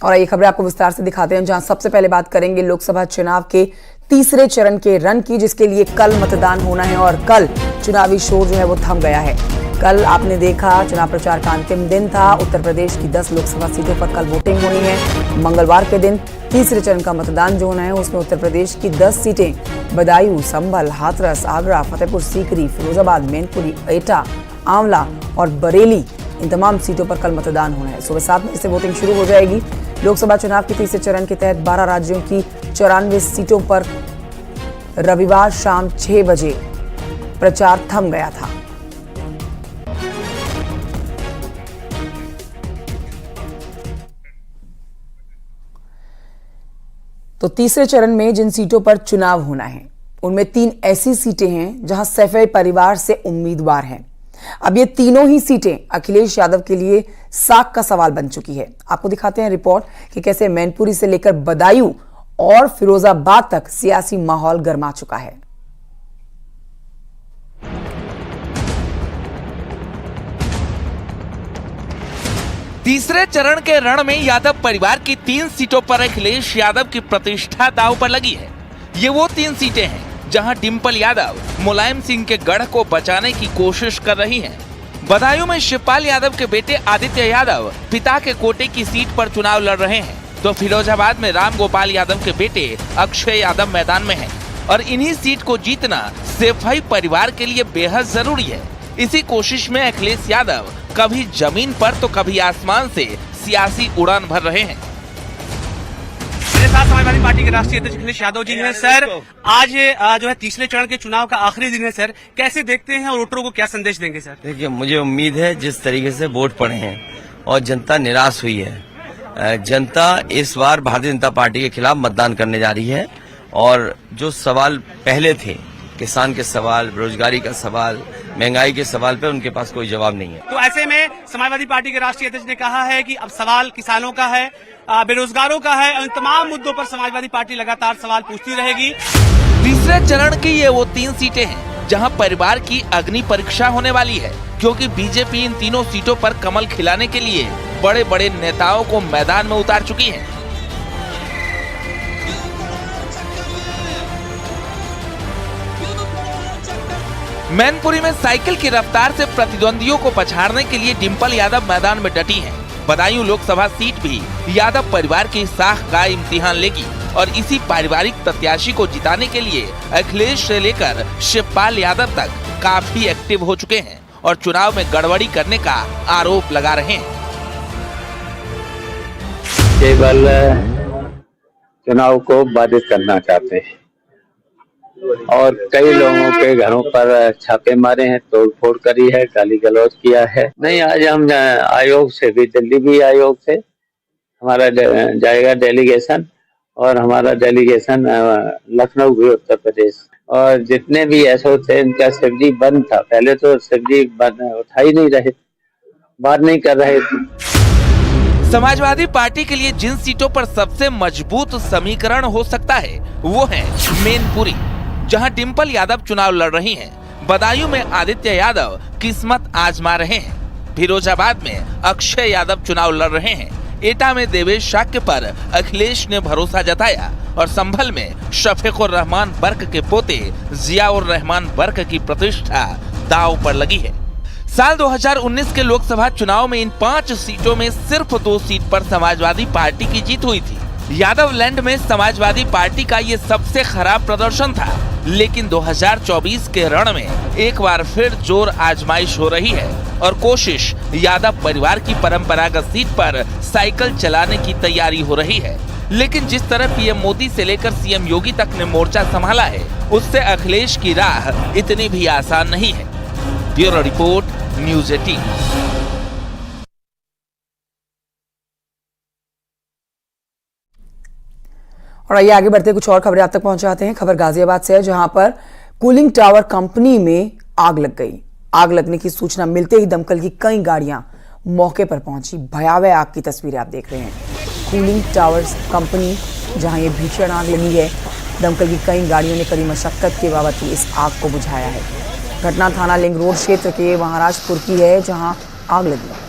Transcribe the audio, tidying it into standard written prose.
और ये खबरें आपको विस्तार से दिखाते हैं, जहां सबसे पहले बात करेंगे लोकसभा चुनाव के तीसरे चरण के रन की, जिसके लिए कल मतदान होना है और कल चुनावी शोर जो है वो थम गया है। कल आपने देखा चुनाव प्रचार का अंतिम दिन था। उत्तर प्रदेश की 10 लोकसभा सीटों पर कल वोटिंग होनी है। मंगलवार के दिन तीसरे चरण का मतदान जो होना है उसमें उत्तर प्रदेश की 10 सीटें बदायूं, संभल, हाथरस, आगरा, फतेहपुर सीकरी, फिरोजाबाद, मैनपुरी, एटा, आंवला और बरेली, इन तमाम सीटों पर कल मतदान होना है। सुबह 7 बजे से वोटिंग शुरू हो जाएगी। लोकसभा चुनाव के तीसरे चरण के तहत 12 राज्यों की 94 सीटों पर रविवार शाम 6 बजे प्रचार थम गया था। तो तीसरे चरण में जिन सीटों पर चुनाव होना है उनमें 3 ऐसी सीटें हैं जहां सैफई परिवार से उम्मीदवार हैं। अब ये तीनों ही सीटें अखिलेश यादव के लिए साख का सवाल बन चुकी है। आपको दिखाते हैं रिपोर्ट कि कैसे मैनपुरी से लेकर बदायूं और फिरोजाबाद तक सियासी माहौल गर्मा चुका है। तीसरे चरण के रण में यादव परिवार की 3 सीटों पर अखिलेश यादव की प्रतिष्ठा दांव पर लगी है। ये वो 3 सीटें हैं जहां डिंपल यादव मुलायम सिंह के गढ़ को बचाने की कोशिश कर रही हैं। बदायूं में शिवपाल यादव के बेटे आदित्य यादव पिता के कोटे की सीट पर चुनाव लड़ रहे हैं, तो फिरोजाबाद में राम गोपाल यादव के बेटे अक्षय यादव मैदान में हैं। और इन्हीं सीट को जीतना सैफई परिवार के लिए बेहद जरूरी है। इसी कोशिश में अखिलेश यादव कभी जमीन पर तो कभी आसमान से सियासी उड़ान भर रहे हैं। मेरे साथ समाजवादी पार्टी के राष्ट्रीय अध्यक्ष अखिलेश यादव जी हैं। सर, आज जो है तीसरे चरण के चुनाव का आखिरी दिन है सर, कैसे देखते हैं और वोटरों को क्या संदेश देंगे सर? देखिए, मुझे उम्मीद है जिस तरीके से वोट पड़े हैं और जनता निराश हुई है, जनता इस बार भारतीय जनता पार्टी के खिलाफ मतदान करने जा रही है। और जो सवाल पहले थे, किसान के सवाल, बेरोजगारी का सवाल, महंगाई के सवाल पे उनके पास कोई जवाब नहीं है। तो ऐसे में समाजवादी पार्टी के राष्ट्रीय अध्यक्ष ने कहा है कि अब सवाल किसानों का है, बेरोजगारों का है, इन तमाम मुद्दों पर समाजवादी पार्टी लगातार सवाल पूछती रहेगी। तीसरे चरण की ये वो 3 सीटें हैं जहां परिवार की अग्नि परीक्षा होने वाली है, क्योंकि बीजेपी इन तीनों सीटों पर कमल खिलाने के लिए बड़े बड़े नेताओं को मैदान में उतार चुकी है। मैनपुरी में साइकिल की रफ्तार से प्रतिद्वंदियों को पछाड़ने के लिए डिंपल यादव मैदान में डटी हैं। बदायूं लोकसभा सीट भी यादव परिवार की साख का इम्तिहान लेगी और इसी पारिवारिक प्रत्याशी को जिताने के लिए अखिलेश से लेकर शिवपाल यादव तक काफी एक्टिव हो चुके हैं और चुनाव में गड़बड़ी करने का आरोप लगा रहे हैं। केवल चुनाव को बाधित करना चाहते हैं और कई लोगों के घरों पर छापे मारे हैं, तोड़फोड़ करी है, गाली गलौज किया है। नहीं, आज हम आयोग से भी, दिल्ली भी आयोग से हमारा जाएगा डेलीगेशन, और हमारा डेलीगेशन लखनऊ भी, उत्तर प्रदेश। और जितने भी ऐसे थे इनका सब्जी बंद था, पहले तो सब्जी उठा ही नहीं रहे, बात नहीं कर रहे थे। समाजवादी पार्टी के लिए जिन सीटों पर सबसे मजबूत समीकरण हो सकता है वो है मैनपुरी, जहां डिंपल यादव चुनाव लड़ रही हैं। बदायूं में आदित्य यादव किस्मत आजमा रहे हैं। फिरोजाबाद में अक्षय यादव चुनाव लड़ रहे हैं। एटा में देवेश शाक्य पर अखिलेश ने भरोसा जताया और संभल में शफीकुर रहमान बर्क के पोते जियाउर रहमान बर्क की प्रतिष्ठा दांव पर लगी है। साल 2019 के लोकसभा चुनाव में इन 5 सीटों में सिर्फ 2 सीट पर समाजवादी पार्टी की जीत हुई थी। यादव लैंड में समाजवादी पार्टी का ये सबसे खराब प्रदर्शन था, लेकिन 2024 के रण में एक बार फिर जोर आजमाइश हो रही है और कोशिश यादव परिवार की परंपरागत सीट पर साइकिल चलाने की तैयारी हो रही है। लेकिन जिस तरह पीएम मोदी से लेकर सीएम योगी तक ने मोर्चा संभाला है, उससे अखिलेश की राह इतनी भी आसान नहीं है। Bureau report, news 18। और आइए आगे बढ़ते कुछ और खबरें आप तक पहुंचाते हैं। खबर गाजियाबाद से है, जहां पर कूलिंग टावर कंपनी में आग लग गई। आग लगने की सूचना मिलते ही दमकल की कई गाड़ियां मौके पर पहुंची। भयावह आग की तस्वीरें आप देख रहे हैं। कूलिंग टावर्स कंपनी जहां ये भीषण आग लगी है, दमकल की कई गाड़ियों ने कड़ी मशक्कत के बावजूद इस आग को बुझाया है। घटना थाना लिंग रोड क्षेत्र के महाराजपुर की है, जहां आग लगी।